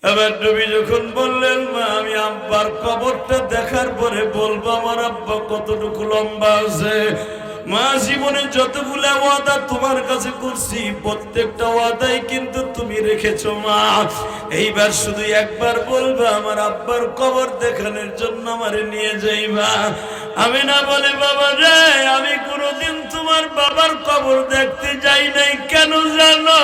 আমার নবী যখন বললেন, মা আমি আব্বার কবরটা দেখার পরে বলবো আমার আব্বা কতটুকু লম্বা আছে। মা জীবনে যতগুলা ওয়াদা তোমার কাছে করছি প্রত্যেকটা ওয়াদাই কিন্তু তুমি রেখেছো মা। এইবার শুধু একবার বলবা আমার আব্বার কবর দেখানোর জন্য আমারে নিয়ে যাইবা। আমি না বলে, বাবা রে আমি কোনোদিন তোমার বাবার কবর দেখতে যাই নাই। কেন জানো?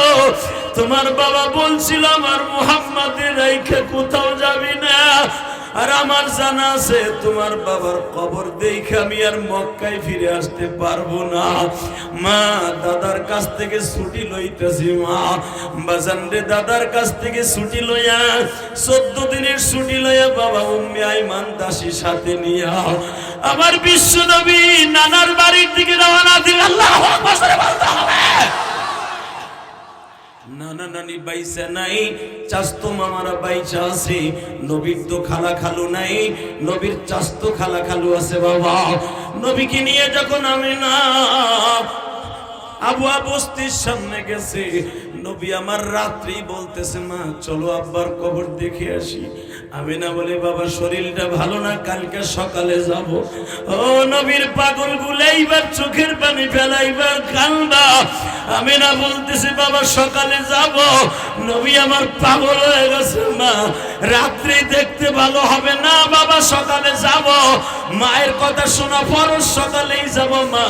তোমার বাবা বলছিল আমার মুহাম্মাদের রাইখা কোথাও যাবি না। আর আমার জানা আছে তোমার বাবার কবর দেখে আমি আর মক্কায় ফিরে আসতে পারবো না। মা দাদার কাছ থেকে ছুটি লইতেছি মা। বাজান রে দাদার কাছ থেকে ছুটি লইয়া 14 দিনের ছুটি লইয়া বাবা উম্মে আইমান দাসী সাথে নিয়া আমার বিশ্ব নবী নানার বাড়ির দিকে রওনা দিলেন। আল্লাহু আকবার বলতে হবে। নানা নানি বাইসা নাই, চাস্তো মামারা বাইচা আছে। নবীর তো খালা খালু নাই, নবীর চাস্তো খালা খালু আছে বাবা। নবীকে নিয়ে যখন আমি না আবুয়া বস্তির সামনে গেছে, নবী আমার রাত্রি বলতেছে, মা চলো আব্বার কবর দেখে আসি। আমি না বলে, বাবা শরীরটা ভালো না, কালকে সকালে যাব। ও নবীর পাগল গুলো এইবার চোখের পানি ফেলাইবার কান্দা। আমি না বলতেছি, বাবা সকালে যাব। নবী আমার পাগল হয়ে গেছে, মা রাত্রি দেখতে ভালো হবে না, বাবা সকালে যাব। মায়ের কথা শোনা ফরজ, সকালেই যাব মা।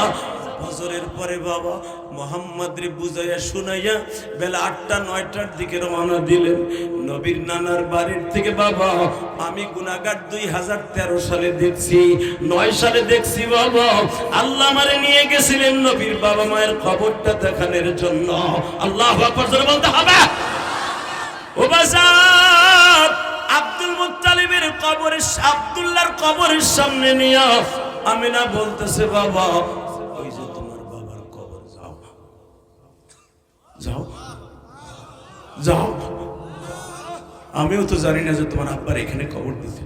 ফজরের পরে বাবা মুহাম্মদরে বুঝাইয়া শুনাইয়া বেলা 8টা-9টার দিকে রওনা দিলেন নবীর নানার বাড়ির থেকে। বাবা আমি গুনাহগার 2013 সালে দেখছি, 9 সালে দেখছি বাবা। আল্লাহ আমারে নিয়ে গেছিলেন নবীর বাবা মায়ের কবরটা দেখানোর জন্য। আল্লাহু আকবার জোরে বলতে হবে। ও বাজার আব্দুল মুত্তালিবের কবরের, আব্দুল্লাহর কবরের সামনে নিয়ে আমিনা বলতেছে, বাবা ওই যে তোমার বাবার কবর, যাও যাও যাও। আমিও তো জানি না যে তোমার আব্বার এখানে কবর দিতে।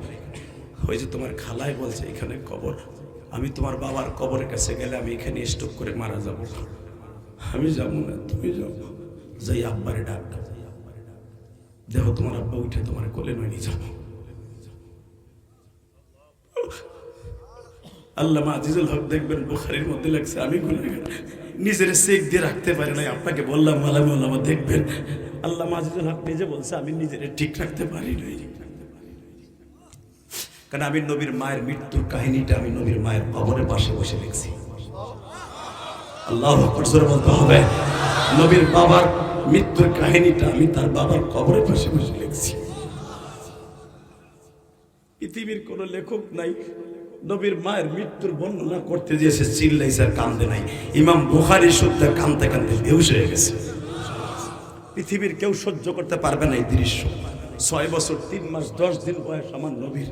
ওই যে তোমার খালাই বলছে এখানে কবর। আমি তোমার বাবার কবরের কাছে গেলে আমি এখানে স্ট্রোক করে মারা যাব। আমি যাবো না, তুমি যাও। যাই আব্বারে ডাক দাও, দেখো তোমার আব্বা উঠে তোমার কোলে নয় নিয়ে যাবো। আল্লামা আজিজুল হক দেখবেন বুখারীর মধ্যে লাগছে, আমি গুনাহগার, নিজের চেক দিয়ে রাখতে পারি নাই। আপনাকে বললাম মালামে ওলামা দেখবেন, আল্লামা আজিজুল হক নিজে বলছে আমি নিজের ঠিক রাখতে পারি নাই। কারণ আমি নবীর মায়ের মৃত্যুর কাহিনীটা আমি নবীর মায়ের কবরের পাশে বসে লিখছি। আল্লাহু আকবার জোরে বলতে হবে। নবীর বাবার মৃত্যুর কাহিনীটা আমি তার বাবার কবরের পাশে বসে লিখছি। পৃথিবীর কোন লেখক নাই নবীর মায়ের মৃত্যুর বর্ণনা করতে দিয়েছে চিল্লাইছে আর কান্দে নাই। ইমাম বুখারী শুদ্ধ কান্দতে কান্দতে বেহুশ হয়ে গেছে। পৃথিবীর কেউ সহ্য করতে পারবে না এই দৃশ্য। 6 বছর 3 মাস 10 দিন বয়স আমার নবীর,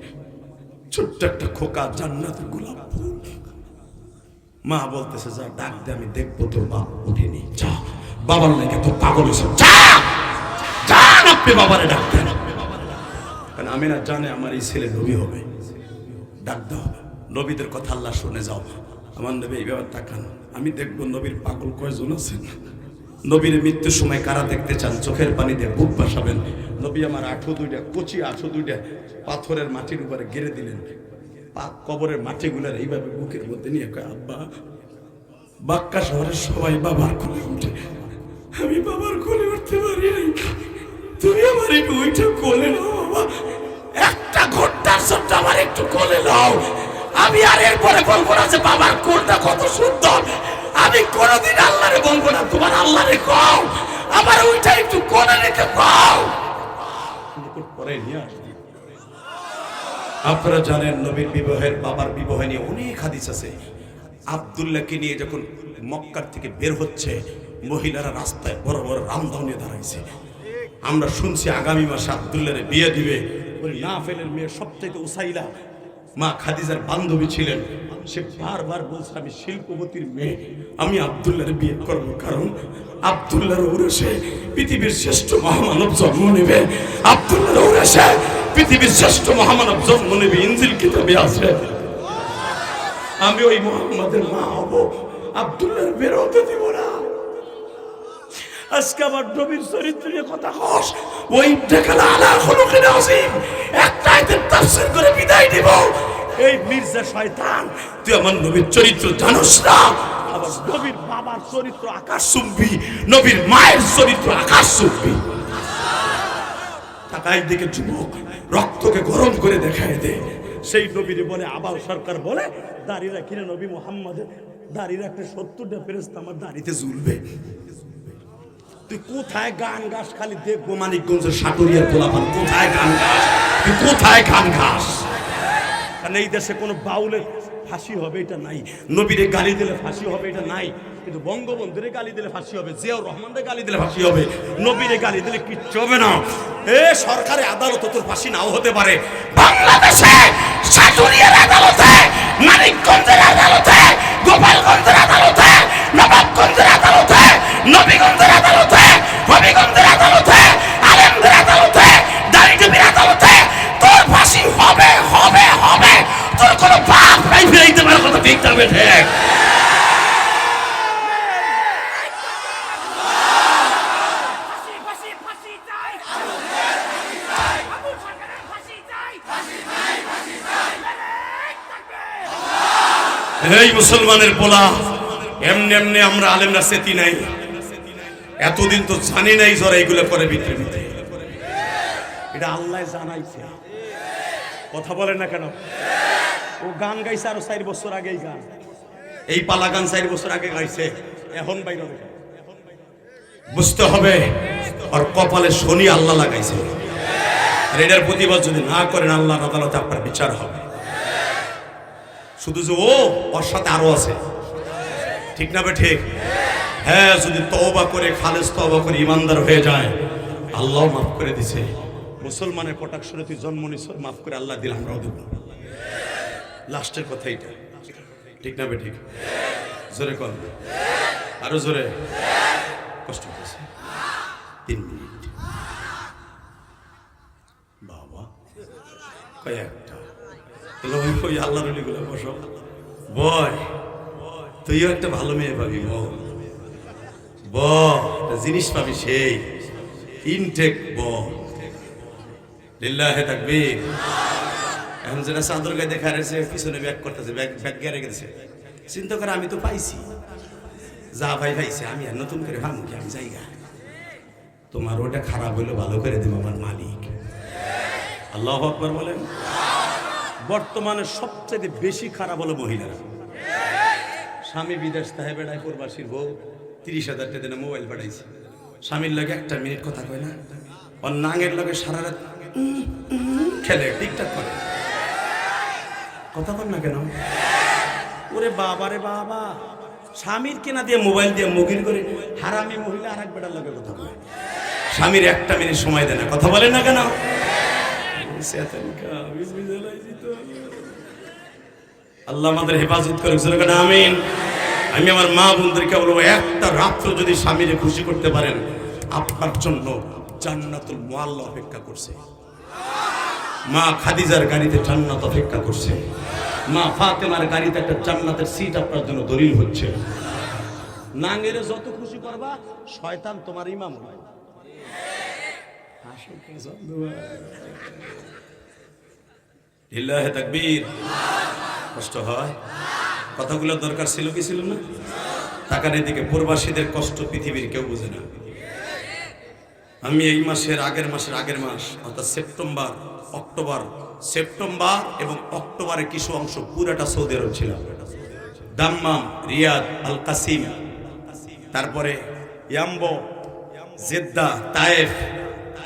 ছোট্ট একটা খোকা জান্নাতের গোলাপ ফুল। মা বলতেছে, যা ডাক দে, আমি দেখবো তোর বাপ উঠেনি। যা, বাবার লেগে তো পাগল হয়েছে, যা যা আপনি বাবারে ডাক দেন। কারণ আমি না জানে আমার এই ছেলে নবী হবে, ডাক দেওয়া হবে। নবীদের কথা আল্লাহ শুনে যাও। আমার নবী এইভাবে তাকান, আমি দেখবো নবীর পাগল কয়জন আছেন। নবীর মৃত্যুর সময় কারা দেখতে চান, চোখের পানি দিয়ে বুক বাসাবেন। নবী আমার 8 কচি 8 পাথরের মাটির উপরে গেড়ে দিলেন। কবরের মাটিগুলার এইভাবে বুকের মধ্যে নিয়ে কয়, আব্বা। বাক্কা শহরের সবাই বাবার কোলে উঠে, আমি বাবার কোলে উঠতে পারি নাই। তুমি আমার একটু ওইটা কোলে নাও বাবা, একটা ঘন্টার জন্য আমার একটু কোলে নাও। আমি আর এরপরে বলবো না যে বাবার কোলটা কত সুন্দর। আমি কোনদিন আল্লাহরে বলবো না, তোমার আল্লাহরে কও আমার ওইটা একটু কোলে রেখে কও। পরে নিয়ে আসবে। আপনারা জানেন নবীর বিবাহের, বাবার বিবাহ নিয়ে অনেক হাদিস আছে। আব্দুল্লাহকে নিয়ে যখন মক্কার থেকে বের হচ্ছে, মহিলারা রাস্তায় বড় বড় রামদাও নিয়ে দাঁড়াইছে। আমরা শুনছি আগামী মাসে আব্দুল্লাহরে বিয়ে দিবে। নাফেলের মেয়ে সবচাইতে উসাইলা মা খাদিজার বান্ধবী ছিলেন। সে বারবার বলছে, আমি শিল্পপতির মেয়ে, আমি আব্দুল্লাহরে বিয়ে করবো। কারণ আব্দুল্লাহর ঔরসে পৃথিবীর শ্রেষ্ঠ মহামানব জন্ম নেবে। আব্দুল্লাহর ঔরসে পৃথিবীর শ্রেষ্ঠ মহামানব জন্ম নেবে, ইনজিল কিতাবে আছে। আমি ওই মুহাম্মাদের মা হব, আব্দুল্লাহর বের হতে দিব না। আজকে আবার নবীর চরিত্র নিয়ে কথা কস, ওই দেখালা আলা খুলুকিন আযীম একটা আয়াতের তাফসীর করে বিদায় দিব। এই মির্জা শয়তান, তুই আমার নবীর চরিত্র জানোস না, আবার নবীর বাবার চরিত্র আকাশ চুম্বি, নবীর মায়ের চরিত্র আকাশ চুম্বি। তাকাই দিকে যুবক রক্তকে গরম করে দেখায় দে। সেই নবীর বলে আবাল সরকার বলে দাড়ি রাখিলে নবী মুহাম্মদের দাড়ি রাখলে 70টা ফেরেশতা আমার দাড়িতে ঝুলবে। তুই কোথায় গান গাস? খালি দেখবো মানিকগঞ্জের সাটুরিয়ার গোলাপান কোথায় গান গাস, তুই কোথায় গান গাস? কারণ এই দেশে কোনো বাউলের ফাঁসি হবে এটা নাই, নবীরে গালি দিলে ফাঁসি হবে এটা নাই, কিন্তু বঙ্গবন্ধুরে গালি দিলে ফাঁসি হবে, জিয়াউর রহমানরে গালি দিলে ফাঁসি হবে, নবীরে গালি দিলে কিচ্ছু হবে না। এ সরকারি আদালত তোর ফাঁসি নাও হতে পারে, বাংলাদেশে সাটুরিয়ার আদালতে, মানিকগঞ্জের আদালতে, গোপালগঞ্জের আদালতে, নবাবগঞ্জের আদালতে, নবীগঞ্জের আদালতে, হবিগঞ্জের আদালতে, আলেমদের আদালতে, দাড়িটুপির আদালতে তোর ফাঁসি হবে হবে হবে। তোর কোনো বাপ নাই ফিরাইতে পারে, কথা ঠিক যাবে ঠিক। এই মুসলমানের পোলা, এমনি এমনি আমরা আলেমরা সেতি নাই, এতদিন তো জানি নাই যারা এইগুলো করে ভিতরে ভিতরে, এটা আল্লাহ জানাইছে। কথা বলে না কেন? ও গান গাইছে আরো 4 বছর আগে, এই গান এই পালা গান 4 বছর আগে গাইছে, এখন বাইরে বুঝতে হবে আর কপালে শনি আল্লাহ লাগাইছে। আর এটার প্রতিবাদ যদি না করেন আল্লাহর আদালতে আপনার বিচার হবে। শুধু যে ও ওর সাথে আরো আছে, ঠিক না বে ঠিক? হ্যাঁ, যদি তওবা করে খালেস তওবা করে ইমানদার হয়ে যায় আল্লাহ মাফ করে দিছে। মুসলমানের কটাক্ষরে তুই জন্ম নিছ, মাফ করে আল্লাহ দিল, আমরাও দেব। লাস্টের কথা এটা, ঠিক না বে ঠিক? জোরে কর, আরো জোরে। কষ্ট হচ্ছে 3 মিনিট বাবা, কয়েকটা ওই আল্লাহ রলিগুলো বসো। বয় তুইও একটা ভালো মেয়ে পাবি, জিনিস পাবি, সেই ইনটেক লিল্লাহে তাকবীর। এখন যেটা চাদর গায়ে দেখা রয়েছে, পিছনে ব্যাগ করতেছে, ব্যাগ গিয়ে রেখে দিছে, চিন্তা করে আমি তো পাইছি, যা ভাই পাইছে আমি আর নতুন করে ভাবো কি আমি জায়গা। তোমার ওটা খারাপ হইলো ভালো করে দেব আমার মালিক। আল্লাহু আকবার বলেন। বর্তমানে সবচেয়ে বেশি খারাপ হলো মহিলারা। স্বামী বিদেশ থেকে বেড়ায়, প্রবাসীর বউ 30,000 টাকা দিনে মোবাইল পাঠাইছে, স্বামীর লাগে 1 মিনিট কথা কয় না, ওর নাঙের লগে সারা রাত খেলে টিকটক করে। কথা বল না কেন? ওরে বাবা রে বাবা, স্বামীর কেনা দিয়ে মোবাইল দিয়ে মুগির করে হারামি মহিলা আর এক বেটার লগে কথা বলে, স্বামীর 1 মিনিট সময় দেয় না। কথা বলে না কেন? আল্লাহ আমাদের হেফাজত করে, আমিন। আমি আমার মা বোনদেরকে বলবো, একটা রাত্র যদি স্বামীরে খুশি করতে পারেন আপনার জন্য জান্নাতুল মুআল্লা অপেক্ষা করছে। মা খাদিজার গাড়িতে জান্নাত অপেক্ষা করছে, মা ফাতেমার গাড়িতে একটা জান্নাতের সিট আপনার জন্য দলিল হচ্ছে। নাঙ্গেরে যত খুশি করবা শয়তান তোমার ইমাম হয়। লিল্লাহে তাকবীর। কষ্ট হয়, কথাগুলো দরকার ছিল কি ছিল না? টাকার এদিকে প্রবাসীদের কষ্ট পৃথিবীর কেউ বুঝে না। আমি এই মাসের আগের মাস অর্থাৎ সেপ্টেম্বর এবং অক্টোবরের কিছু অংশ পুরাটা সৌদি আরব ছিলাম। দাম্মাম, রিয়াদ, আল কাসিম, তারপরে ইয়াম্বো, জেদ্দা, তায়েফ,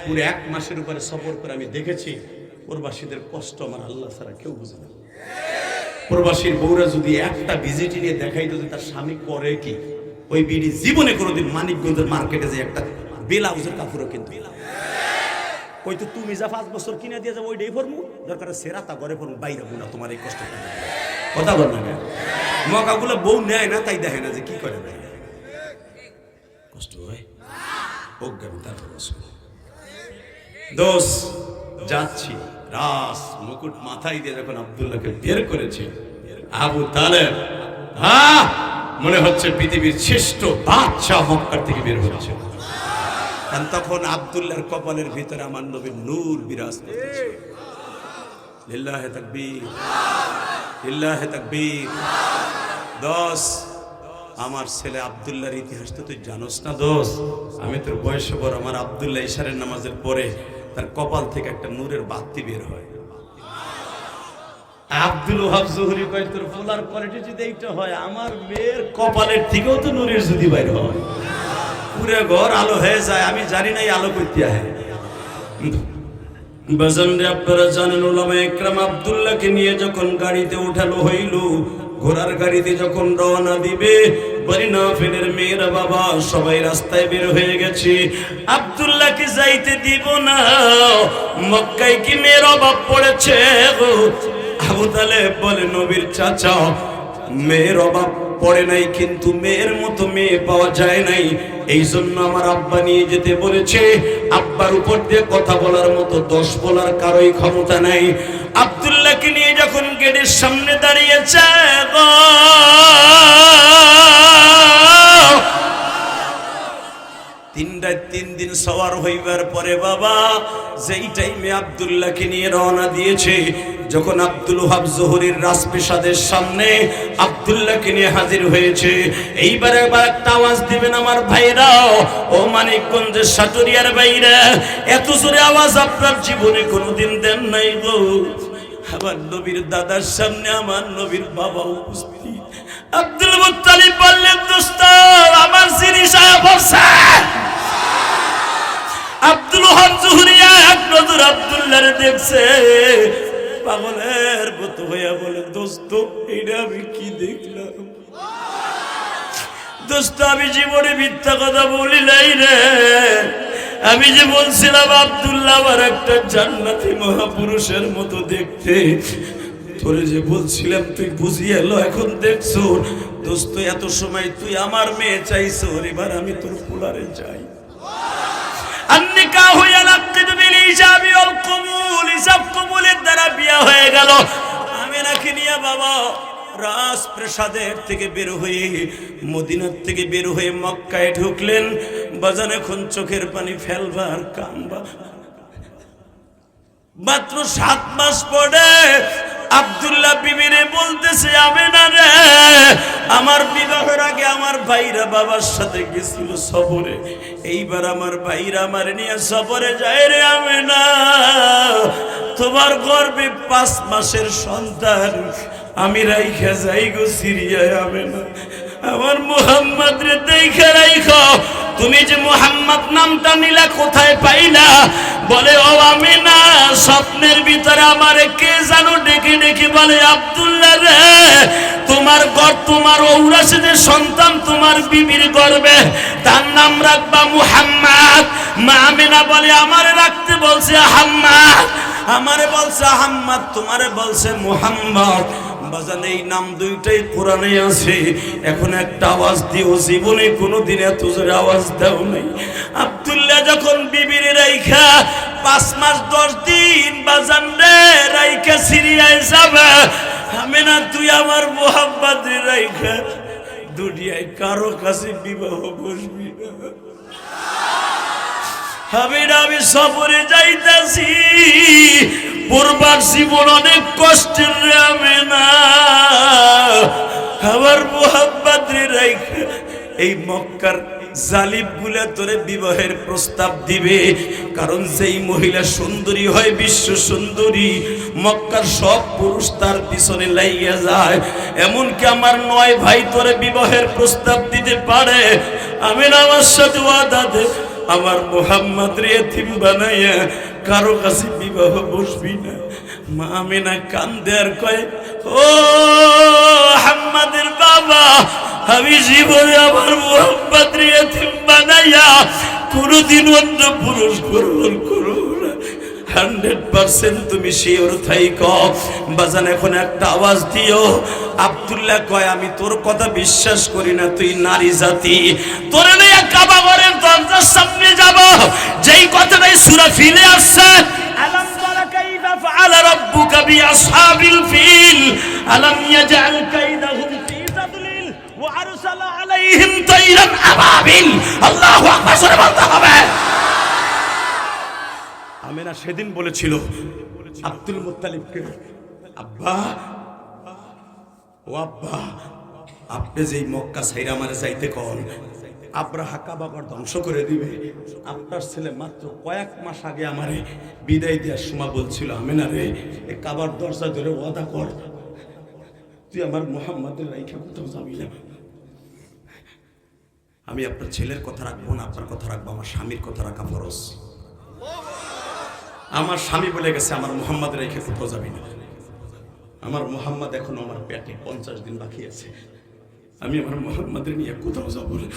পুরো 1 মাসের উপরে সফর করে আমি দেখেছি প্রবাসীদের কষ্ট আমার আল্লাহ ছাড়া কেউ বুঝে না। প্রবাসীর বউরা যদি একটা ভিজিট নিয়ে দেখাইতো যে তার স্বামী করে কি, ওই বিড়ি জীবনে কোনোদিন মানিকগঞ্জের মার্কেটে যে একটা বেলাউজের কাপড়ও কিন্তু ওই তো তুমি যা 5 বছর কিনে দিয়ে যাবো ওইটাই ফরমু, দরকার সেরা তা ঘরে ফরমু, বাইরে না তোমার এই কষ্ট। কথা বল না, মকাগুলো বউ নেয় না তাই দেখে না যে কি করে, কষ্ট হয়। দোষ যাচ্ছি, রাস মুকুট মাথায় দিয়ে যখন আব্দুল্লাহকে বের করেছে আবু তালেব, মনে হচ্ছে পৃথিবীর শ্রেষ্ঠ বাদশা মক্কার থেকে বের হচ্ছে। কারণ তখন আব্দুল্লাহর কপালের ভিতরে আমার নবীর নূর বিরাজ করতেছে। লিল্লাহে তাকবীর, লিল্লাহে তাকবীর। 10 আমার ছেলে আব্দুল্লাহর ইতিহাস তো তুই জানোস না দোষ, আমি তোর বয়সে বড়। আমার আব্দুল্লাহ ইশারের নামাজের পরে তার কপাল থেকে একটা নূরের বাতি বের হয়। আব্দুল ওহাব জোহরি কয় তোর ফুলার কোয়ালিটি যদি এইটা হয়, আমার মেয়ের কপালের থেকেও তো নূরের যদি বাইর হয়, পুরো ঘর আলো হয়ে যায়। আমি জানি না এই আলো করতে হয়। বাজানরে আপনারা জানেন, উলামায়ে ইকরাম আব্দুল্লাহকে নিয়ে যখন গাড়িতে উঠালো হইল, ঘোড়ার গাড়িতে যখন রওনা দিবে, বনি নাফিলের মেয়েরা বাবা সবাই রাস্তায় বের হয়ে গেছে। আব্দুল্লাহকে যাইতে দিব না, মক্কায় কি মেয়ের অভাব পড়েছে গো? আবু তালেব বলে, নবীর চাচা, মেয়ের অভাব পড়ে নাই, কিন্তু মেয়ের মতো মেয়ে পাওয়া যায় নাই, এই জন্য আমার আব্বা নিয়ে যেতে বলেছে। আব্বার উপর দিয়ে কথা বলার মতো 10 বলার কারোই ক্ষমতা নাই। আব্দুল্লাহকে নিয়ে যখন গেটের সামনে দাঁড়িয়েছে গো, 3 রাত 3 দিন সওয়ার হইবার পরে বাবা যেই টাইমে আব্দুল্লাহকে নিয়ে রওনা দিয়েছে, যখন আব্দুল ওহাব জোহরির রাজপ্রাসাদের সামনে আব্দুল্লাহকে নিয়ে হাজির হয়েছে, এইবারে একবার একটা আওয়াজ দিবেন আমার ভাইরা, ও মানিকগঞ্জের সাটুরিয়ার বাইরা, এত জোরে আওয়াজ আপনার জীবনে কোনোদিন দেন নাই গো। আমার নবীর দাদার সামনে আমার নবীর বাবা উপস্থিত। আব্দুল মুত্তালিব বললেন, দোস্ত আমার জিনিস আয়া পড়ছে। আব্দুল ওহাব জোহরিয়া এক নজর আব্দুল্লাহরে দেখছে, পাগলের মতো হইয়া বলে, দোস্ত এটা আমি কি দেখলাম? দোস্ত আমি জীবনে মিথ্যা কথা বলি নাই রে। আমি যে বলছিলাম আব্দুল্লাহ আমার একটা জান্নাতি মহাপুরুষের মতো দেখতে, তোরে যে বলছিলাম তুই বুঝিয়ে এলো, এখন দেখছো দোস্ত এত সময় তুই আমার মেয়ে চাইছো, এবার আমি তোর পোলারে চাই। আন্নিকা হইয়া লাকিদু বিল ইজাবি ওয়াল কবুল, ইজাব কবুলের দ্বারা বিয়ে হয়ে গেল। আমি নাকি নিয়ে বাবা রাজপ্রাসাদের থেকে বের হয়ে, মদিনার থেকে বের হয়ে মক্কায় ঢুকলেন। বাজান এখন চোখের পানি ফেলবার কামবা। মাত্র 7 মাস পরে আব্দুল্লাহ বিবিরে বলতেছে, আমেনা রে, আমার বিবাহের আগে আমার ভাইরা বাবার সাথে গেছিল সফরে, এইবার আমার ভাইরা আমার নিয়ে সফরে যায় রে আমেনা, তোমার গর্ভে 5 মাসের সন্তান আমি রাইখা যাই গো সিরিয়ায়। আমেনা আমার মুহাম্মদ রে দেখা রাইখো। তুমি যে মুহাম্মদ নামটা নিলা কোথায় পাইলা? বলে, ও আমিনা, স্বপ্নের ভিতরে আমারে কে জানো ডেকে ডেকে বলে, আব্দুল্লাহ রে, তোমার ঔরাসে যে সন্তান তোমার বিবির গর্ভে, তার নাম রাখবা মুহাম্মদ। মা আমিনা বলে, আমারে রাখতে বলছে আহম্মদ, আমারে বলছে আহম্মদ, তোমারে বলছে মুহাম্মদ। বাজান এই নাম দুইটাই কোরআনে আছে। এখন একটা আওয়াজ দিও, জীবনে কোনোদিন এত জোরে আওয়াজ দাও নাই। আব্দুল্লাহ যখন বিবির রাইখা 5 মাস 10 দিন বাজান রে রাইখা সিরিয়ায় যাবে, আমেনা তুই আমার মুহাম্মদ রে রাইখা দুনিয়ায় কারো কাছে বিবাহ বসবি না। আমি সফরে যাইতাছি, পূর্বার জীবন অনেক কষ্টের রে আমেনা, আমার মুহাম্মদ রে রাইখা এই মক্কার জালিম গুলা তোরে বিবাহের প্রস্তাব দিবে। কারণ যেই মহিলা সুন্দরী হয়, বিশ্ব সুন্দরী, মক্কার সব পুরুষ তার পিছনে লাইয়া যায়। এমনকি আমার 9 ভাই তোরে বিবাহের প্রস্তাব দিতে পারে। আমি আমার সাথে ওয়াদা দে, আমার মুহাম্মদ রে এতিম বানাইয়া কারো কাছে বিবাহ বসবি না। মা আমিনা কান্দে আর কয়, ও মুহাম্মদের বাবা, আমি জীবনে আমার মুহাম্মদ রে এতিম বানাইয়া কোনোদিন অন্য পুরুষ গ্রহণ করব না। 100% তুমি শিওর থাইকো। বাজান এখন একটা আওয়াজ দিও। আব্দুল্লাহ কয়, আমি তোর কথা বিশ্বাস করি না, তুই নারী জাতি, তোরে নিয়ে কাবা ঘরের দরজার সামনে যাব। যেই কথাটাই সূরা ফিলে আসছে, আলাম তারা কাইফা ফাআলা রাব্বুকা বিআসহাবিল ফিল আলাম ইয়াজআল কাইদাহুম ফি তাদলিল ওয়া আরসালা আলাইহিম তায়রান আবাবিল। আল্লাহু আকবার, বলতে হবে। আমেনা সেদিন বলেছিল আব্দুল মুত্তালিবকে, আব্বা ও আব্বা, আপনি যেই মক্কা ছাইরা আমারে যাইতে কন, আব্রাহা কাবাঘর ধ্বংস করে দিবে। আপনার ছেলে মাত্র কয়েক মাস আগে আমারে বিদায় দেওয়ার সময় বলছিল, আমেনা রে, এই কাবার দরজা ধরে ওয়াদা কর, তুই আমার মুহাম্মাদের রাইখা কোথাও যাবি না। আমি আপনার ছেলের কথা রাখবো না, আপনার কথা রাখবো, আমার স্বামীর কথা রাখা ফরজ। আমার স্বামী বলে গেছে আমার মুহাম্মাদ রেখে কোথাও যাবি না। আমার মুহাম্মাদ এখনো আমার পেটে 50 দিন বাকি আছে, আমি আমার মুহাম্মাদের নিয়ে কোথাও যাবো না।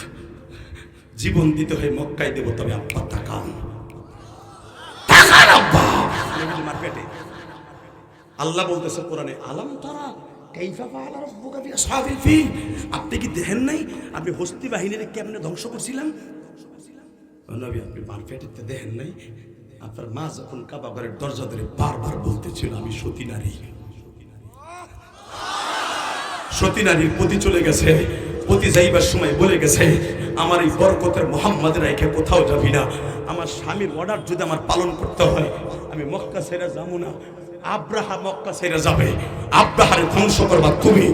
জীবন দিতে হয় মক্কায় দেবো, তবে আব্বা তাকান, তাকান আব্বা আমার পেটে। আল্লাহ বলতেছে কোরআনে, আলাম তারা কাইফা ফাআলা রাব্বুকা বিআসহাবিল ফিল, আপনি কি দেখেন নাই আপনি হস্তি বাহিনীর কেমনে ধ্বংস করছিলেন? নবী আপনি মার পেটেতে দেখেন নাই? আপনার মা যখন কাবা ঘরের দরজা ধরে বারবার বলতেছিল আমি সতী নারী, সতী নারীর পতি চলে গেছে, পতি যাইবার সময় বলে গেছে আমার এই বরকতের মুহাম্মাদের রাইখা কোথাও যাবি না। আমার স্বামীর অর্ডার যদি আমার পালন করতে হয় আমি মক্কা ছেড়ে যাবো না। আব্রাহা মক্কা ছেড়ে যাবে, আব্রাহারে ধ্বংস করবা তুমি,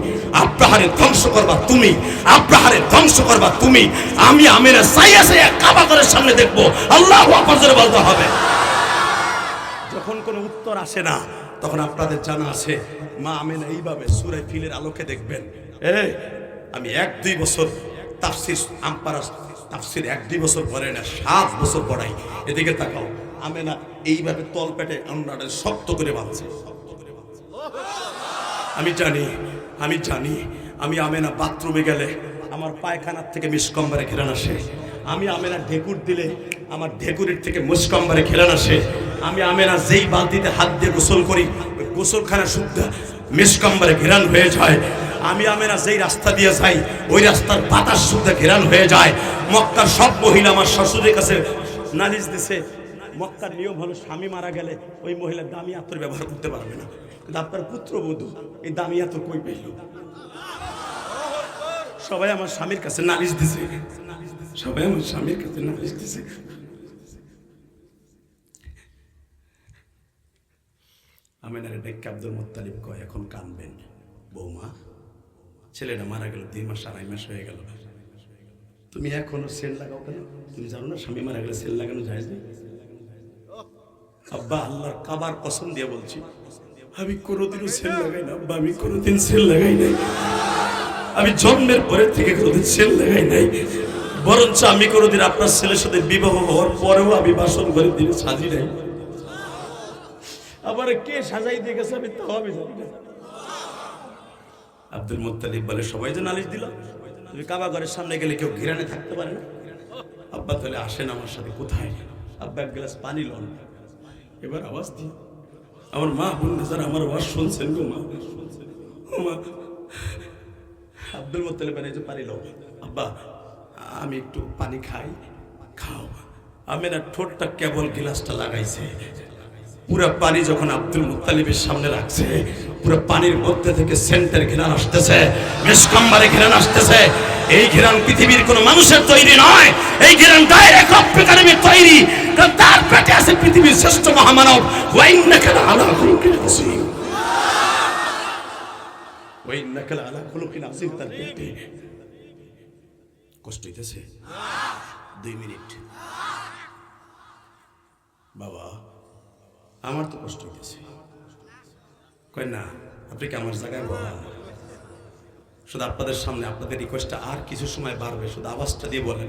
আব্রাহারে ধ্বংস করবা তুমি, আব্রাহারে ধ্বংস করবা তুমি। আমি আমেনা সাইয়া সাইয়া কাবা ঘরের সামনে দেখবো, আল্লাহু আকবার জোরে বলতে হবে। যখন কোনো উত্তর আসে না তখন আপনাদের জানা আছে মা আমেনা এইভাবে সূরা ফিলের আলোকে দেখবেন। আমি 1-2 বছর তাফসীর আমপারা তাফসীর 1-2 বছর পড়ে না, 7 বছর পড়াই। এদিকে তাকাও, আমেনা এইভাবে তল পেটে আন্ডারে শক্ত করে বাঁধছে। আমি জানি আমি আমেনা বাথরুমে গেলে আমার পায়খানার থেকে মিসকম্বারে ঘেরান আসে, আমি আমেনা ঢেকুর দিলে আমার ঢেকুরের থেকে মুসকম্বারে ঘেরান আসে, আমি আমেনা যেই বালতিতে হাত দিয়ে গোসল করি ওই গোসলখানা শুদ্ধ মিসকম্বারে ঘেরান হয়ে যায়। আমি আমেনা যেই রাস্তা দিয়ে যাই ওই রাস্তার বাতাস শুদ্ধ ঘেরান হয়ে যায়। মক্কার সব মহিলা আমার শ্বশুরের কাছে নালিশ দিছে, মক্কার নিয়ম হলো স্বামী মারা গেলে ওই মহিলা দামি আতর ব্যবহার করতে পারবে না, কিন্তু আপনার পুত্রবধূ এই দামি আতর কই পেল? সবাই আমার স্বামীর কাছে নালিশ দিছে, সবাই আমার স্বামীর কাছে নালিশ দিছে। আমেনারে ডেকে আব্দুল মুত্তালিব কয়, এখন কানবেন বৌমা, ছেলেটা মারা গেল 2 মাস 2.5 মাস হয়ে গেল, তুমি এখনো সেল লাগাও কেন? তুমি জানো না স্বামী মারা গেলে সেল লাগানো যায় না? আব্বা আল্লাহর কাবার কসম দিয়ে বলছি আমি কোনোদিনও সেল লাগাই না আব্বা, আমি কোনোদিন সেল লাগাই নাই, আমি জন্মের পরে থেকে কোনোদিন সেল লাগাই নাই। বরঞ্চ আমি কোনোদিন আপনার ছেলের সাথে বিবাহ হওয়ার পরেও আমি বাসন ঘরের দিনে সাজি নাই। আবার কে সাজাই দিয়ে গেছে আমি তাও আমি জানি না। আব্দুল মুত্তালিব বলে, সবাই যে নালিশ দিল, তুমি কাবা ঘরের সামনে গেলে কেউ ঘিরানে থাকতে পারে না। আব্বা তাহলে আসেন আমার সাথে। কোথায়? আব্বা 1 গ্লাস পানি লন। এবার আওয়াজ দিই, আমার মা বোন যারা আমার আওয়াজ শুনছেন গো মা, মা। আব্দুল মুত্তালিব বলে, যে পানি লো। আব্বা আমি একটু পানি খাই। খাও। আমেনা ঠোঁটটা কেবল গ্লাসটা লাগাইছে, পুরো পানি যখন আব্দুল মুত্তালিবের সামনে রাখছে পুরো পানির মধ্যে থেকে সেন্টের ঘ্রাণ আসতেছে, মিসকম্বরে ঘ্রাণ আসতেছে। এই ঘ্রাণ পৃথিবীর কোনো মানুষের তৈরি নয়, এই ঘ্রাণ ডাইরেক্ট রব্বে কারিমের তৈরি, কারণ তার পেটে আছে পৃথিবীর শ্রেষ্ঠ মহামানব। ওয়া ইন্নাকা লাআলা খুলুকিন আযীম, ওয়া ইন্নাকা লাআলা খুলুকিন আযীম। তার পেটে কষ্ট হইতেছে। 2 মিনিট বাবা, আমার তো কষ্ট হইতেছে। কয় না, আপনি কি আমার জায়গায় বলেন? শুধু আপনাদের সামনে আপনাদের রিকোয়েস্টটা আর কিছু সময় বাড়বে, শুধু আওয়াজটা দিয়ে বলেন,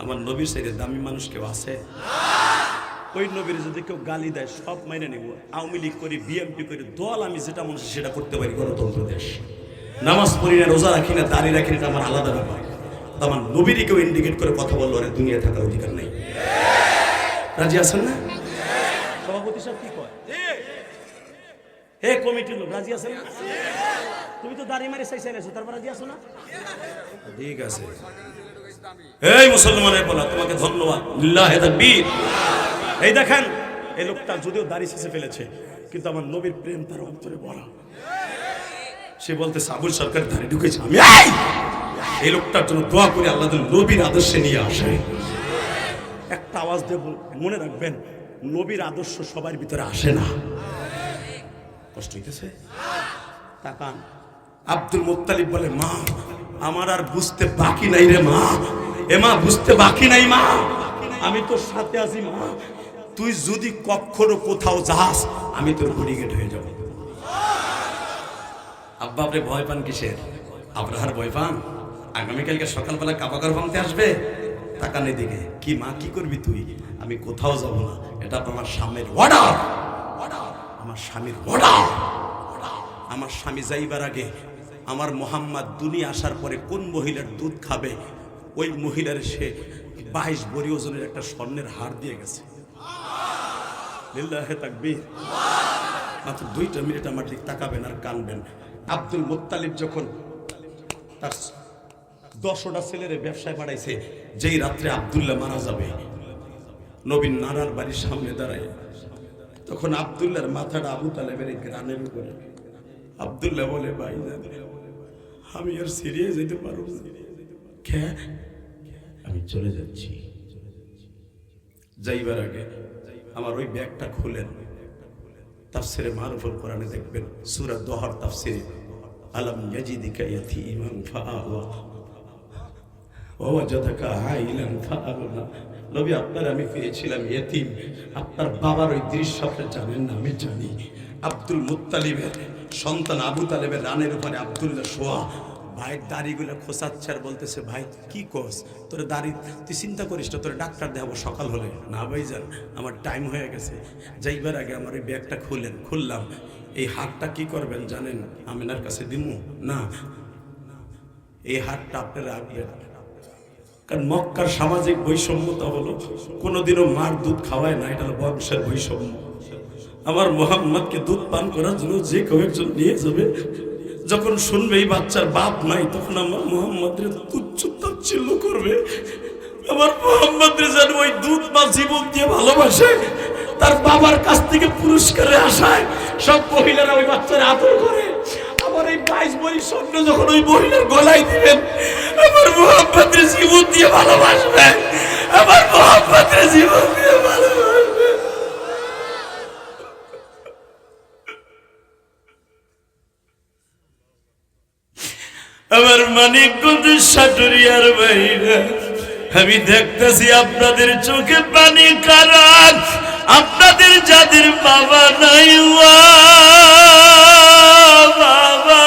আমার নবীর সাইডে দামি মানুষ কেউ আছে? ওই নবীর যদি কেউ গালি দেয় সব মাইনে নেব। আওয়ামী লীগ করি, বিএনপি করি, দল আমি যেটা মনে হচ্ছে সেটা করতে পারি, গণতন্ত্র দেশ। নামাজ পড়ি না, রোজা রাখি না, দাড়ি রাখি না, আমার আলাদা ব্যাপার। আমার নবীরই কেউ ইন্ডিকেট করে কথা বললো আরে দুনিয়া থাকার অধিকার নেই। রাজি আছেন না? সভাপতি সাহেব কি কয়? হে কমিটির লোক রাজি আছেন না? তুমি তো দাড়ি মারি চাইছে না, তারপর রাজি আছো না? ঠিক আছে। এই মুসলমানের বলা তোমাকে ধন্যবাদ, লিল্লাহি তাকবীর। এই দেখেন, এই লোকটা যদিও দাড়ি শেষে ফেলেছে কিন্তু আমার নবীর প্রেম তার অন্তরে ভরা। সে বলতে আবুল সরকার দাড়ি ঢুকেছে, আমি এই লোকটার জন্য দোয়া করি আল্লাহ নবীর আদর্শে নিয়ে আসে। একটা আওয়াজ দেব, মনে রাখবেন নবীর আদর্শ সবার ভিতরে আসে না। কষ্ট হইতেছে? তাকান, আব্দুল মুত্তালিব বলে, মা আমার আর বুঝতে বাকি নাই রে মা, এ মা বুঝতে বাকি নাই মা, আমি তোর সাথে আছি মা, তুই যদি কখনো কোথাও যাস আমি তোর বডিগার্ড হয়ে যাব। আব্বা আপনি ভয় পান কিসের? আব্রাহার ভয় পান? আগামীকালকে সকালবেলা কাবাগার ভাঙতে আসবে, তাকান এদিকে, কি মা কি করবি তুই? আমি কোথাও যাব না, এটা আমার স্বামীর অর্ডার, আমার স্বামীর অর্ডার। আমার স্বামী যাইবার আগে আমার মোহাম্মদ দুনিয়া আসার পরে কোন মহিলার দুধ খাবে ওই মহিলার সে 22 বড়ি ওজনের একটা স্বর্ণের হার দিয়ে গেছে। লিল্লাহে তাকবীর। মাত্র 2টা মিনিট আমার দিক তাকাবেন আর কানবেন। আব্দুল মুত্তালিব যখন তার 10টা ছেলের ব্যবসায় পাঠাইছে, যেই রাত্রে আব্দুল্লাহ মারা যাবে, নবীন নানার বাড়ির সামনে দাঁড়ায়, তখন আব্দুল্লাহর মাথাটা আবু তালেবের এই গ্রানের উপরে। আব্দুল্লাহ বলে, ভাই আমি আর সিরিয়াস যেতে পারবো না, আমি চলে যাচ্ছি। যাইবার আগে আমার ওই ব্যাগটা খুলেন, তাফসিরে মারুফুল কোরআনে দেখবেন সূরা দোহার তাফসিরে, আলাম ইয়াজিদিকা ইয়াতীমান ফাআওয়া ওয়া ওয়াজাদাকা আইলান ফাআগনা। নবী আপনার আমি পেয়েছিলাম ইয়েতিম, আপনার বাবার ওই দৃশ্য আপনি জানেন না, আমি জানি। আব্দুল মুত্তালিবের সন্তান আবু তালেবের রানের উপরে আব্দুল্লাহ শোয়া, ভাইয়ের দাড়িগুলো খোঁচাচ্ছে আর বলতেছে, ভাই কি কস তোর দাড়ি, তুই চিন্তা করিস না, তোর ডাক্তার দেখাবো সকাল হলে। না ভাইজান আমার টাইম হয়ে গেছে, যাইবার আগে আমার এই ব্যাগটা খুললাম, এই হাতটা কি করবেন জানেন? আমিনার কাছে দিমু না, এই হাতটা আপনি রাখবেন, কারণ মক্কার সামাজিক বৈষম্যতা হলো কোনোদিনও মার দুধ খাওয়ায় না, এটা হলো বংশের বৈষম্য। আমার মোহাম্মদকে দুধ পান করার জন্য যে কেউ একজন নিয়ে যাবে, যখন শুনবে এই বাচ্চার বাপ নাই, তখন আমার মোহাম্মদের তুচ্ছ তাচ্ছিল্য করবে। আমার মোহাম্মদের যেন ওই দুধ বা জীবন দিয়ে ভালোবাসে, তার বাবার কাছ থেকে পুরস্কারের আশায় সব মহিলারা ওই বাচ্চার আদর করে। আমার এই 22 বড়ি স্বর্ণ যখন ওই মহিলার গলায় দিবেন, আমার মোহাম্মদের জীবন দিয়ে ভালোবাসবে, আমার মোহাম্মদের জীবন দিয়ে ভালোবাসবে। আমার মানিকগঞ্জের সাটুরিয়ার বাইরে আমি দেখতেছি আপনাদের চোখে পানি, কারণ আপনাদের যাদের বাবা নাই, বাবা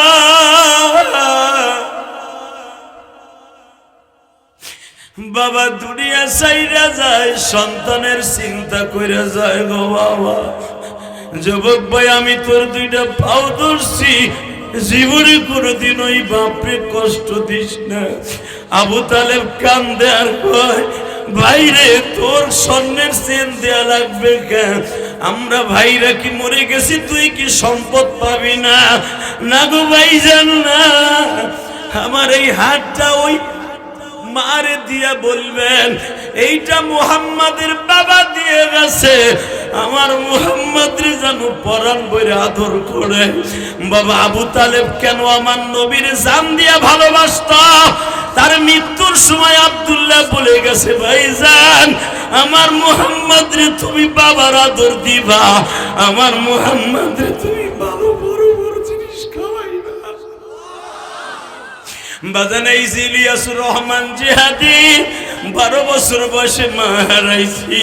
বাবা দুনিয়া ছাইরা যায়, সন্তানের চিন্তা কইরা যায় গো বাবা। যুবক ভাই আমি তোর 2টা পাও ধরছি, জীবনে কোনোদিন ওই বাপরে কষ্ট দিস না। আবু তালেব কান্দে আর কয়, ভাইরে তোর স্বর্ণের চেন দেয়া লাগবে কেন? আমরা ভাইরা কি মরে গেছি, তুই কি সম্পদ পাবি না? না গো ভাইজান না, আমার এই হাতটা ওই মারে দিয়া বলবেন এইটা মুহাম্মাদের বাবা দিয়ে গেছে, আমার মুহাম্মাদের যেন পরাণ বইরে আদর করে। বাবা আবু তালেব কেন আমার নবীর জান দিয়া ভালোবাসত, তার মৃত্যুর সময় আব্দুল্লাহ বলে গেছে, ভাইজান আমার মুহাম্মাদরে তুমি বাবার আদর দিবা, আমার মুহাম্মাদরে তুমি ভালো বড় বড় জিনিস খাওয়াইবা। বাজানে ইলিয়াসুর রহমান জিহাদি 12 বছর বয়সে মা হারাইছি।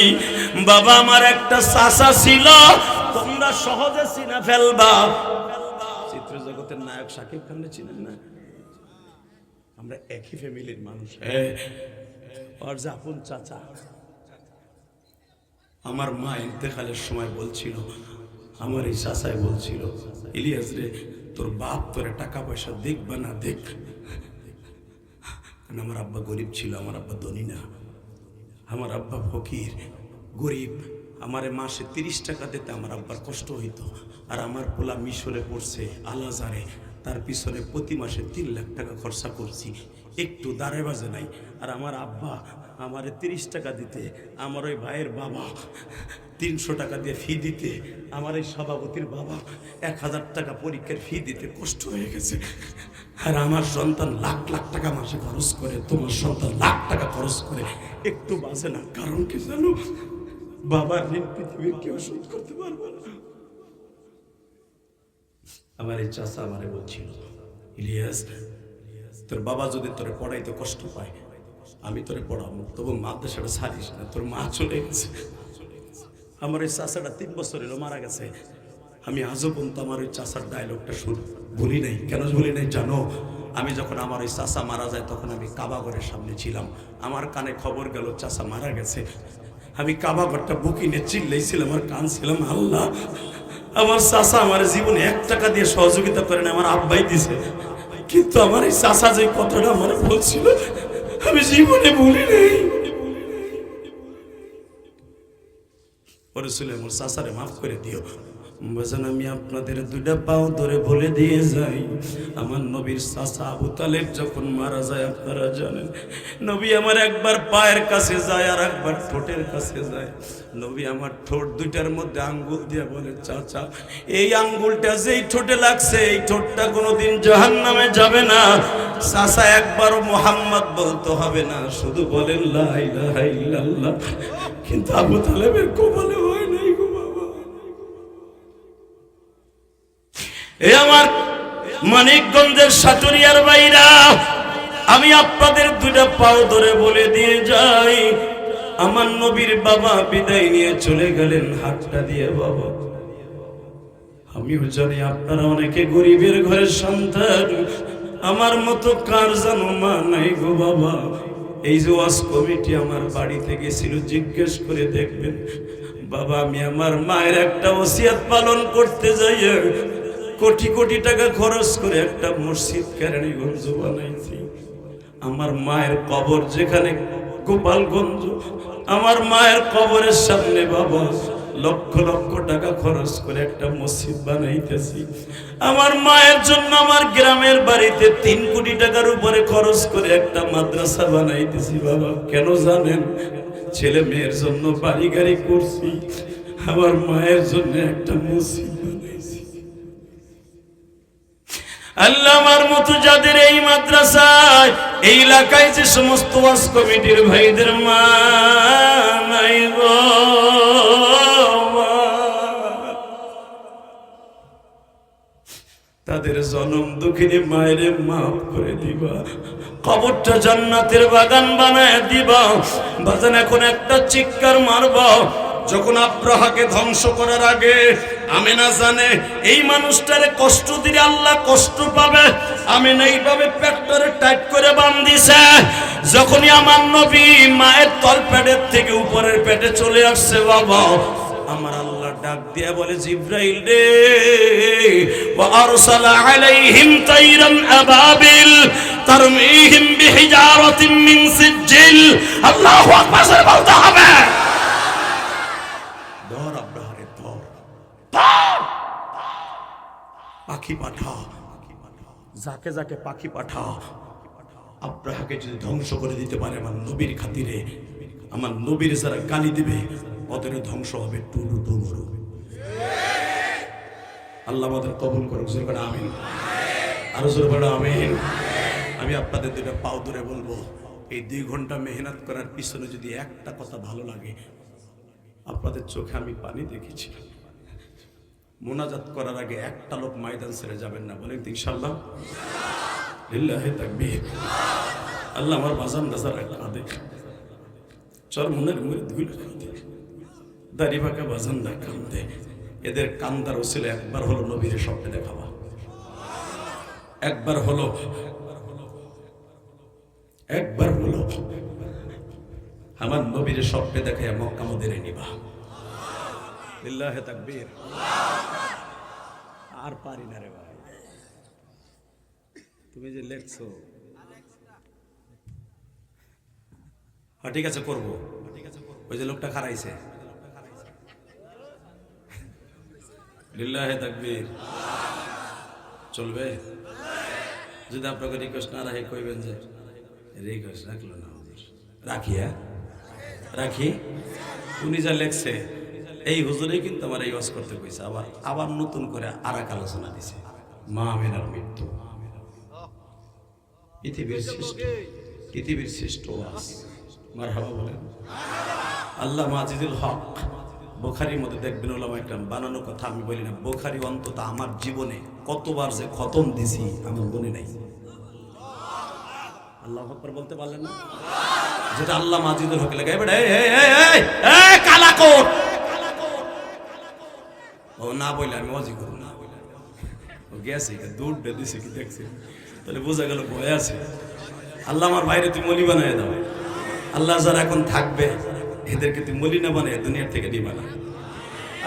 বাবা আমার একটা চাচা ছিল, তোমরা সহজে চিনা ফেলবা, চিত্র জগতের নায়ক শাকিব খানকে চিনেন না? আমরা একই ফ্যামিলির মানুষ। ওর যে আপন চাচা, আমার মা ইন্তেকালের সময় বলছিল, আমার এই চাচাই বলছিল, ইলিয়াস রে তোর বাপ তোরে টাকা পয়সা দেখবা না দেখ। আমার আব্বা গরিব ছিল, আমার আব্বা ধনী না, আমার আব্বা ফকির গরিব। আমারে মাসে 30 টাকা দিতে আমার আব্বার কষ্ট হইতো। আর আমার পোলা মিশরে পড়ছে আলাজারে, তার পিছনে প্রতি মাসে 3 লাখ টাকা খরচা করছি, একটু দাঁড়ায় বাজে নাই। আর আমার আব্বা আমারে 30 টাকা দিতে, আমার ওই ভাইয়ের বাবা 300 টাকা দিয়ে ফি দিতে, আমার এই সভাপতির বাবা 1000 টাকা পরীক্ষার ফি দিতে কষ্ট হয়ে গেছে। আর আমার সন্তান লাখ লাখ টাকা মাসে খরচ করে, তোমার সন্তান লাখ টাকা খরচ করে, একটু বাঁচে না। কারণ কি জানো? বাবার ঋণ পৃথিবীর কেউ শোধ করতে পারবে না। আমার এই চাচা আমারে বলছিল, ইলিয়াস তোর বাবা যদি তোরে পড়াইতে কষ্ট পায় আমি তোরে পড়াবো, তবু মাদ্রাসাটা ছাড়িস না, তোর মা চলে গেছে। আমার ওই চাচাটা 3 বছর এলো মারা গেছে। আমি আজও পর্যন্ত আমার ওই চাচার ডায়লগটা ভুলি নাই। কেন ভুলি নাই জানো? আমি যখন আমার ওই চাচা মারা যায় তখন আমি কাবাঘরের সামনে ছিলাম, আমার কানে খবর গেল চাচা মারা গেছে। আমি কাবাঘরটা বুকিনে চিল্লাইছিলাম আর কানছিলাম, আল্লাহ আমার চাচা আমার জীবনে 1 টাকা দিয়ে সহযোগিতা করেন, আমার আব্বাই দিছে, কিন্তু আমার এই চাচা যে কথাটা আমার বলছিল আমি জীবনে ভুলি নাই। বলেছিল আমার চাচারে মাফ করে দিও। বাজান আমি আপনাদের 2টা পাও ধরে বলে দিয়ে যাই, আমার নবীর চাচা আবু তালেব যখন মারা যায় আপনারা জানেন, নবী আমার একবার পায়ের কাছে যায় আর একবার ঠোঁটের কাছে যায়। নবী আমার ঠোঁট 2টার মধ্যে আঙ্গুল দিয়ে বলে, চাচা এই আঙ্গুলটা যেই ঠোঁটে লাগছে এই ঠোঁটটা কোনোদিন জাহান্নামে যাবে না। চাচা একবারও মুহাম্মদ বলতে হবে না, শুধু বলেন লা ইলাহা ইল্লাল্লাহ। কিন্তু আবু তালেবের কপালে হয় নাই গো বাবা। এ আমার মানিকগঞ্জের সাটুরিয়ার বাইরা, আমি আপনাদের 2টা পাও ধরে বলে দিয়ে যাই, আমার নবীর বাবা বিদায় নিয়ে চলে গেলেন হাতটা দিয়ে। বাবা আমিও জানি আপনারা অনেকে গরিবের ঘরের সন্তান, আমার মতো কার জানো মা নাই গো বাবা। এই যে ওয়াজ কমিটি আমার বাড়িতে গেছিল, জিজ্ঞেস করে দেখবেন বাবা আমি আমার মায়ের একটা ওসিয়ত পালন করতে যাই কোটি কোটি টাকা খরচ করে একটা মসজিদ কেরানীগঞ্জ বানাইছি। আমার মায়ের কবর যেখানে গোপালগঞ্জ, আমার মায়ের কবরের সামনে বাবা লক্ষ লক্ষ টাকা খরচ করে একটা মসজিদ বানাইতেছি। আমার মায়ের জন্য আমার গ্রামের বাড়িতে 3 কোটি টাকার উপরে খরচ করে একটা মাদ্রাসা বানাইতেছি। বাবা কেন জানেন? ছেলে মেয়ের জন্য বাড়ি গাড়ি করছি, আমার মায়ের জন্য একটা মসজিদ বানাইছি। আল্লাহ আমার মতো যাদের এই মাদ্রাসায় এই এলাকায় যে সমস্ত ওয়াজ কমিটির ভাইদের মা নাই গো, তাদের জনম দুঃখিনী মায়ের মাফ করে দিবা, কবরটা জান্নাতের বাগান বানায় দিবা। বাজান এখন একটা চিৎকার মারবা, যখন আব্রাহাকে ধ্বংস করার আগে আমেনা জানে এই মানুষটারে কষ্ট দিলে আল্লাহ কষ্ট পাবে, আমেনা এইভাবে পেটটারে টাইট করে বান্ধিছে। যখনই আমার নবী মায়ের তল পেটের থেকে উপরের পেটে চলে আসছে বাবা, আমার আল্লাহ ডাক দিয়া বলে, জিব্রাইল রে, ওয়া আরসালা আলাইহিম তাইরান আবাবিল তারমিহিম বিহিজারাতিন মিন সিজিল। আল্লাহু আকবার বলতে হবে। ধর আব্রাহারে ধর, পাখি পাঠা, যাকে যাকে পাখি পাঠা, আব্রাহাকে যদি ধ্বংস করে দিতে পারে আমার নবীর খাতিরে, আমার নবীর যারা গালি দিবে ওদের ধ্বংস হবে টুলু টুলু। আল্লাহ আমাদের কবুল করুক, জোরে বলো আমিন, আরো জোরে বলো আমিন। আমি আপনাদের 2টা পাও ধরে বলবো, এই 2 ঘন্টা মেহনত করার পিছনে যদি একটা কথা ভালো লাগে, আপনাদের চোখে আমি পানি দেখেছি। মোনাজাত করার আগে একটা লোক ময়দান ছেড়ে যাবেন না, বলেন ইনশাআল্লাহ। লিল্লাহি তাকবীর। আল্লাহ আমার বাজান রাজারা কাঁদে, চর মনের মুড়ি ধুল কাঁদে, দাড়ি বাঁকা বাজানরা কাঁদে। এদের কান্দার ওসিলে একবার হলো নবীর স্বপ্নে দেখাবা, একবার হলো আমার নবীর স্বপ্নে দেখায় মক্কা মদিনায় নিবা। লিল্লাহি তাকবীর। আর পারি না রে ভাই, তুমি যে লেখছো হ্যাঁ ঠিক আছে করবো। ওই যে লোকটা খারাইছে, লিল্লাহি তাকবীর, চলবে? যদি আপনাকে রিকোয়েস্ট না রাখে কইবেন যে রিকোয়েস্ট রাখলো না, রাখি। হ্যাঁ রাখি। উনি যা লেখছে এই হুজুরেই কিন্তু আমার এই ওয়াজ করতে কইছে, আবার নতুন করে আরেক আলোচনা দিছে, মা আমেনার মৃত্যু। পৃথিবীর শ্রেষ্ঠ ওয়াজ, মারহাবা বলেন। আল্লামা আজিজুল হক বুখারীর মধ্যে দেখবেন ওলামা একরাম বানানো কথা আমি বলি না, বুখারী অন্তত আমার জীবনে কতবার যে খতম দিছি আমার মনে নাই। আল্লাহু আকবার বলতে পারলেন না? যেটা আল্লামা আজিজুল হক লাগে এবারে এই কালাকোট ও না বলে আমি ওয়াজি করব না, ও গেছে দূর দিছে কি দেখছে, তাহলে বোঝা গেল ভয় আছে। আল্লাহ আমার বাইরে তুমি মলি বানায় দাও, আল্লাহ যারা এখন থাকবে এদেরকে তুমি মলি না বানায় দুনিয়ার থেকে দিবা না।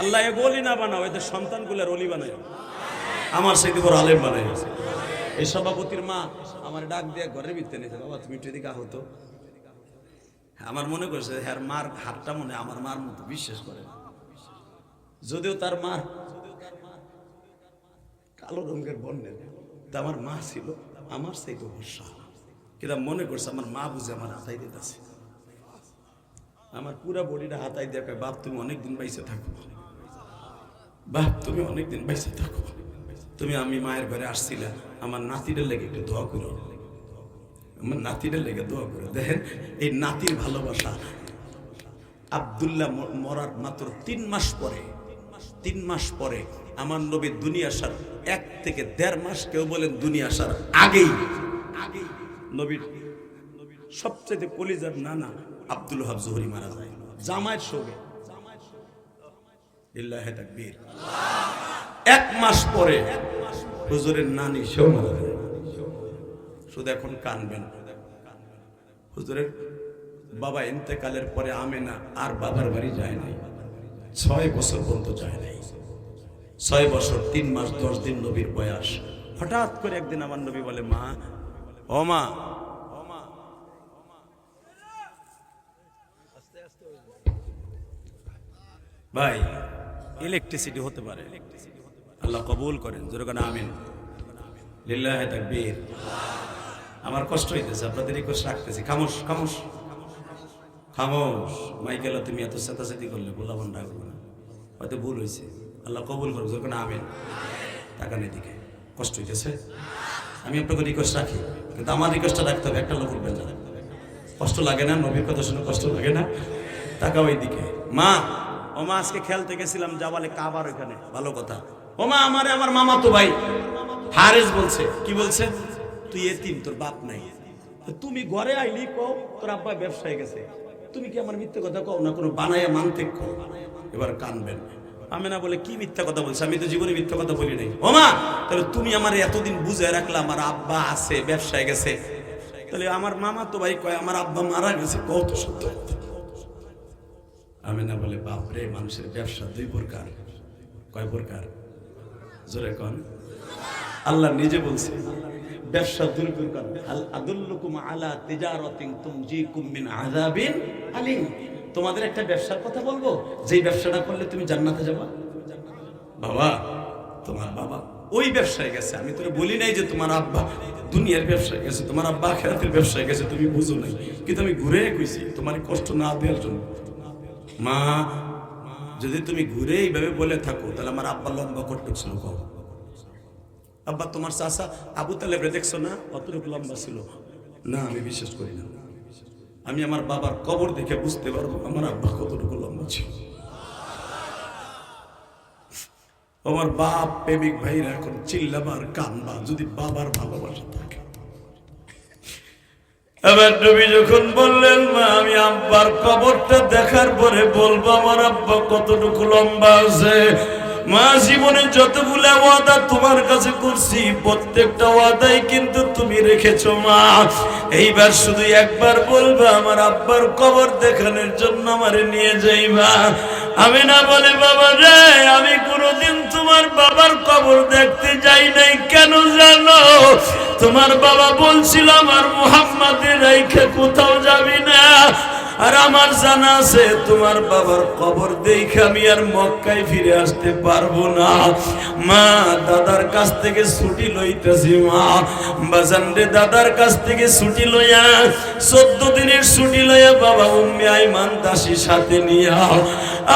আল্লাহ এ গলি না বানাও, এদের সন্তানগুলোর অলি বানায়, আমার সাথে বড় আলেম বানায়। এই সভাপতির মা আমার ডাক দিয়ে ঘরের ভিতরে নিয়েছে, বাবা তুমি একটু এদিকে আহত। আমার মনে করছে হ্যাঁ মার হাতটা মনে আমার মার মতো, বিশ্বাস করে যদিও তার মার কালো রঙের বর্ণের, তা আমার মা ছিল আমার সাথে ভরসা, কিন্তু মনে করছে আমার মা বুঝে আমার হাতাই দিতেছে, আমার পুরা বডিটা হাতাই দিয়ে কয় বাপ তুমি অনেকদিন বাইসে থাকো, বাপ তুমি অনেকদিন বাইসে থাকো, তুমি আমি মায়ের ঘরে আসছিলাম, আমার নাতিদের লেগে একটু দোয়া করো, আমার নাতিদের লেগে দোয়া করো। দেখেন এই নাতির ভালোবাসা। আব্দুল্লাহ মরার মাত্র 3 মাস পরে আমার নবী দুনিয়া আসার 1 থেকে 1.5 মাস, কেউ বলেন দুনিয়া আসার আগেই নবীর সবচেয়ে কলিজার নানা আব্দুল ওহাব জোহরি মারা যায় জামাইয়ের সঙ্গে। লিল্লাহি তাকবীর। 1 মাস পরে হুজুরের নানি সেও মারা যায়। শুধু এখন কানবেন, হুজুরের বাবা ইন্তেকালের পরে আমেনা আর বাবার বাড়ি যায় নাই, 6 বছর পর্যন্ত যায় নাই। 6 বছর 3 মাস 10 দিন নবীর বয়স। হঠাৎ করে একদিন আমার নবী বলে মা, ও মা, ভাই ইলেকট্রিসিটি হতে পারে, আল্লাহ কবুল করেন, জোরে কোন আমিন। লিল্লাহি তাকবীর। আমার কষ্ট হইতেছে, আপনাদের রিকোয়েস্ট রাখতেছি, খামোশ খামোশ খামোশ। মাইকেলা তুমি এত চেতাচেতি করলে গোলাবন ডাকবো না, হয়তো ভুল হয়েছে, আল্লাহ কবুল করবে, জোরে কোন আমিন। তাকান এদিকে, কষ্ট হইতেছে, আমি আপনাকে রিকোয়েস্ট রাখি, কিন্তু আমার রিকোয়েস্টটা রাখতে হবে, একটা লোক বলবেন না, কষ্ট লাগে না? নবীর কথা শুনে কষ্ট লাগে না? তাকাও এইদিকে। মা, ও মা আজকে খেলতে গেছিলাম জাবালে কাবার ওখানে, ভালো কথা। ও মা আমারে আমার মামা তো ভাই হারেস বলছে, কি বলছে, তুই এতিম, তোর বাপ নাই, তুমি ঘরে আইলি কও তোর আব্বা ব্যবসায় গেছে, তুমি কি আমার মিথ্যে কথা কও না, কোনো বানাইয়া মানতে কও। এবার কানবেন। আমি না বলে কি মিথ্যা কথা বলছে, আমি তো জীবনে মিথ্যা কথা বলি নাই। ও মা, তাহলে তুমি আমার এতদিন বুঝে রাখলা আমার আব্বা আছে ব্যবসায় গেছে, তাহলে আমার মামা তো ভাই কয় আমার আব্বা মারা গেছে, কত সত্য কথা। আমি না বলে বাপরে, মানুষের ব্যবসা 2 প্রকার। কয় প্রকার? জোরে কোন। আল্লাহ নিজে বলছে ব্যবসা 2 প্রকার। হাল আদুল্লুকুম আলা তিজারাতিন তুনজিকুম মিন আযাবিন আলিম। তোমাদের একটা ব্যবসার কথা বলবো, যেই ব্যবসাটা করলে তুমি জান্নাতে যাবা। বাবা, তোমার বাবা ওই ব্যবসায় গেছে, আমি তোরে বলি নাই যে তোমার আব্বা দুনিয়ার ব্যবসায় গেছে, তোমার আব্বা আখিরাতের ব্যবসায় গেছে, তুমি বুঝো নাই, কিন্তু আমি ঘুরে কইছি তোমার কষ্ট না দেওয়ার জন্য। মা, যদি তুমি ঘুরে এইভাবে বলে থাকো, তাহলে আমার আব্বা লম্বা কটটুক ছিল কও। আব্বা তোমার চাচা আবু তালেব দেখছো না, কতটুকু লম্বা ছিল? না, আমি বিশ্বাস করি না। আমি আমার বাবার কবর দেখে বুঝতে পারবো আমার আব্বা কতটুকু লম্বা ছিল। আমার বাপ প্রেমিক ভাইরা এখন চিল্লাবার কানবা, যদি বাবার ভালোবাসা থাকে। এবার নবী যখন বললেন মা আমি আব্বার কবরটা দেখার পরে বলবো আমার আব্বা কতটুকু লম্বা আছে। মা, জীবনে যতগুলা ওয়াদা তোমার কাছে করছি প্রত্যেকটা ওয়াদাই কিন্তু তুমি রেখেছো মা। এইবার শুধু একবার বলবা আমার আব্বার কবর দেখানোর জন্য আমারে নিয়ে যাইবা। আমি না বলে বাবা রে, আমি কোনোদিন তোমার বাবার কবর দেখতে যাই নাই, কেন জানো? তোমার বাবা বলছিল আমার মুহাম্মাদের রাইখা কোথাও যাবি না, আর আমার জানা আছে তোমার বাবার কবর দেখে আমি আর মক্কায় ফিরে আসতে পারবো না। মা, দাদার কাছ থেকে ছুটি লইতেছি মা, বাজান রে দাদার কাছ থেকে ছুটি লইয়া 14 দিনের ছুটি লইয়া বাবা উম্মে আইমান দাসী সাথে নিয়া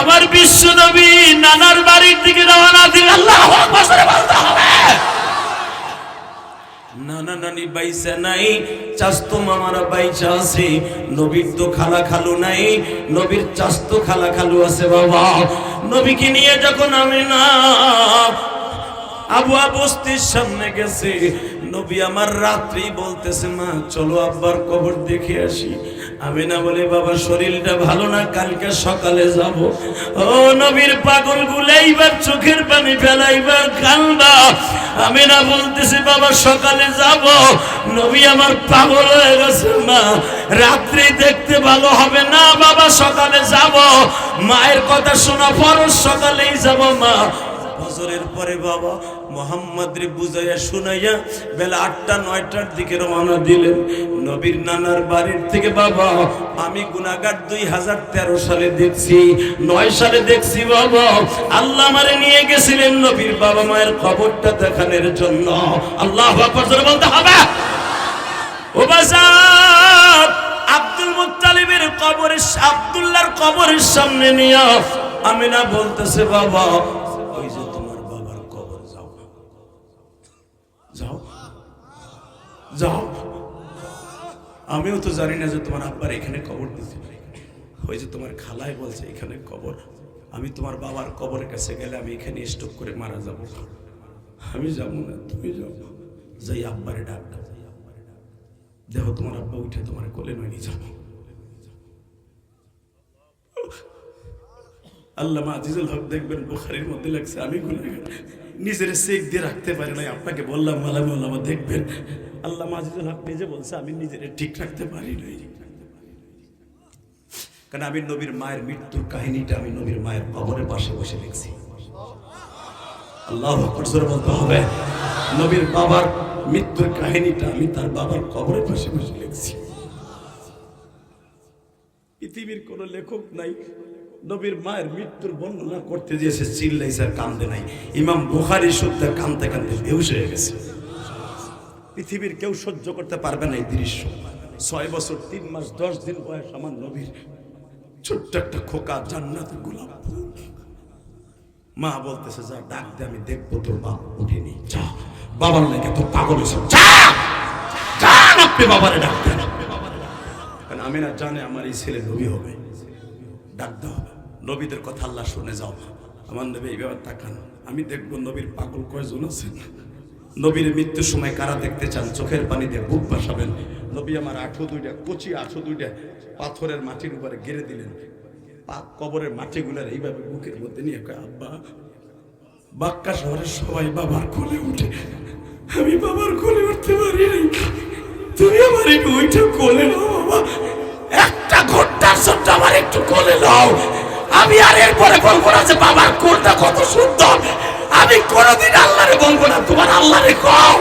আমার বিশ্ব নবী নানার বাড়ির দিকে রওনা দিলেন। আল্লাহু আকবার বলতে হবে। নানা নানি বাইসা নাই, চাস্তো মামারা বাইচা আছে, নবীর তো খালা খালু নাই, নবীর চাস্তো খালা খালু আছে বাবা। নবীকে নিয়ে যখন আমি না আবুয়া বস্তির সামনে গেছে, নবী আমার রাত্রি বলতেছে মা চলো আব্বার কবর দেখে আসি। আমি না বলে বাবা শরীরটা ভালো না, কালকে সকালে যাব। ও নবীর পাগল গুলো এইবার চোখের পানি ফেলাইবার কান্দা। আমি না বলতেছি বাবা সকালে যাব। নবী আমার পাগল হয়ে গেছে মা রাত্রি দেখতে ভালো হবে না বাবা সকালে যাব। মায়ের কথা শোনা ফরজ, সকালেই যাব মা। ফজরের পরে বাবা মোহাম্মদরে বুঝাইয়া শুনাইয়া বেলা ৮টা-৯টার দিকে রওনা দিলেন নবীর নানার বাড়ির থেকে। বাবা আমি গুনাহগার ২০১৩ সালে দেখছি, ৯ সালে দেখছি বাবা আল্লাহ আমারে নিয়ে গেছিলেন নবীর বাবা মায়ের কবরটা দেখানোর জন্য। আল্লাহু আকবার জোরে বলতে হবে। ও বাজার আব্দুল মুত্তালিবের কবরের, আব্দুল্লাহর কবরের সামনে নিয়ে আমিনা বলতেছে বাবা ওই যে তোমার বাবার কবর, যাও যাও যাও। আমিও তো জানি না যে তোমার আব্বার এখানে কবর দিতে, ওই যে তোমার খালায় বলছে এখানে কবর। আমি তোমার বাবার কবরের কাছে গেলে আমি এখানে স্ট্রোক করে মারা যাব। আমি যাবো না, তুমি যাও। যাই আব্বারে ডাক দাও, দেখো তোমার আব্বা উঠে তোমার কোলে নয় নিয়ে যাবো। আল্লামা আজিজুল হক দেখবেন বুখারীর মধ্যে লাগছে আমি গুনাহগার, নিজের চেক দিয়ে রাখতে পারি নাই। আপনাকে বললাম আল্লামা দেখবেন, আল্লামা আজিজুল হক নিজে বলছে আমি নিজের ঠিক রাখতে পারি নাই। কারণ আমি নবীর মায়ের মৃত্যুর কাহিনীটা আমি নবীর মায়ের কবরের পাশে বসে লিখছি। আল্লাহু আকবার জোরে বলতে হবে। নবীর বাবার মৃত্যুর কাহিনীটা আমি তার বাবার কবরের পাশে বসে লিখছি। পৃথিবীর কোন লেখক নাই নবীর মায়ের মৃত্যুর বর্ণনা করতে দিয়েছে চিল্লাইছে আর কান্দে নাই। ইমাম বুখারী শুদ্ধ কান্দতে কান্দতে বেহুশ হয়ে গেছে। পৃথিবীর কেউ সহ্য করতে পারবে না এই দৃশ্য। 6 বছর 3 মাস 10 দিন বয়স আমার নবীর, ছোট্ট একটা খোকা জান্নাতের গোলাপ। মা বলতেছে যা ডাক দে, আমি দেখবো তোর বাপ উঠেনি। যা বাবার লাগে তো পাগল হয়েছে, যা যা আপনি বাবারে ডাক দেন। কারণ আমি না জানে আমার এই ছেলে নবী হবে, ডাক দেওয়া হবে। নবীদের কথা আল্লাহ শুনে যাও। আমার নবী এইভাবে তাকান, আমি দেখবো নবীর পাগল কয়জন আছেন। নবীর মৃত্যুর সময় কারা দেখতে চান চোখের পানি দিয়ে বুক ভাসাবেন। নবী আমার 8 কচি 8 পাথরের মাটির উপরে গেড়ে দিলেন। কবরের মাটিগুলার এইভাবে বুকের মধ্যে নিয়ে আব্বা। বাক্কা শহরের সবাই বাবার কোলে উঠে, আমি বাবার কোলে উঠতে পারি নাই, তুমি আমার একটু ওইটা কোলে নাও বাবা, একটা ঘন্টার জন্য আমার একটু কোলে নাও। আমি আর এরপরে বলবো না যে বাবার কোলটা কত সুন্দর, আমি কোনোদিন আল্লাহরে বলবো না, তোমার আল্লাহরে কও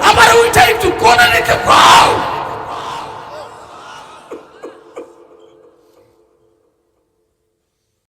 আমার ওইটা একটু কোলে নিতে পাও।